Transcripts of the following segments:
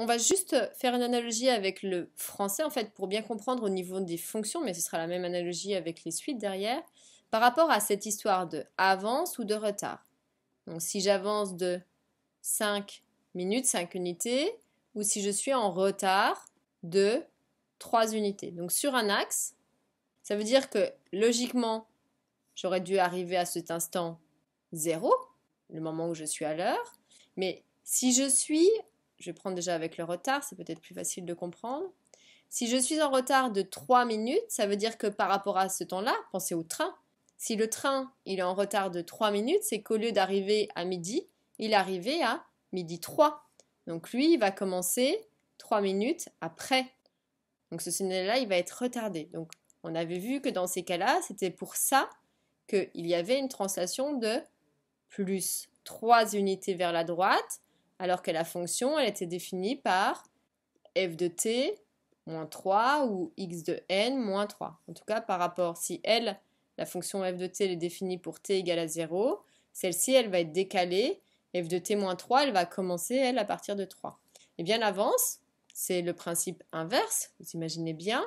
On va juste faire une analogie avec le français, en fait, pour bien comprendre au niveau des fonctions, mais ce sera la même analogie avec les suites derrière, par rapport à cette histoire de avance ou de retard. Donc si j'avance de 5 minutes, 5 unités, ou si je suis en retard de 3 unités. Donc sur un axe, ça veut dire que logiquement, j'aurais dû arriver à cet instant 0, le moment où je suis à l'heure, mais si je vais prendre déjà avec le retard, c'est peut-être plus facile de comprendre. Si je suis en retard de 3 minutes, ça veut dire que par rapport à ce temps-là, pensez au train. Si le train il est en retard de 3 minutes, c'est qu'au lieu d'arriver à midi, il est arrivé à midi 3. Donc lui, il va commencer 3 minutes après. Donc ce signal-là, il va être retardé. Donc on avait vu que dans ces cas-là, c'était pour ça qu'il y avait une translation de plus 3 unités vers la droite, alors que la fonction, elle était définie par f de t moins 3 ou x de n moins 3. En tout cas, par rapport, si la fonction f de t, elle est définie pour t égale à 0, celle-ci, elle va être décalée. F de t moins 3, elle va commencer, elle, à partir de 3. Et bien, l'avance, c'est le principe inverse, vous imaginez bien.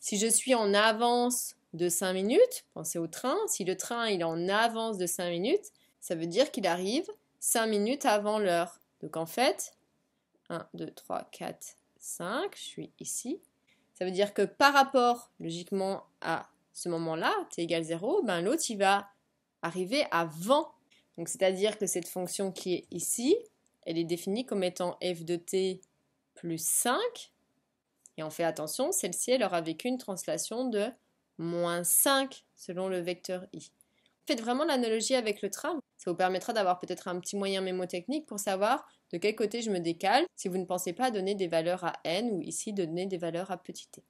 Si je suis en avance de 5 minutes, pensez au train, si le train il est en avance de 5 minutes, ça veut dire qu'il arrive 5 minutes avant l'heure. Donc en fait, 1, 2, 3, 4, 5, je suis ici. Ça veut dire que par rapport, logiquement, à ce moment-là, t égale 0, ben l'autre, il va arriver avant. Donc c'est-à-dire que cette fonction qui est ici, elle est définie comme étant f de t plus 5. Et on fait attention, celle-ci, elle aura vécu une translation de moins 5 selon le vecteur i. Faites vraiment l'analogie avec le train. Ça vous permettra d'avoir peut-être un petit moyen mémotechnique pour savoir de quel côté je me décale si vous ne pensez pas donner des valeurs à n ou ici donner des valeurs à petit t.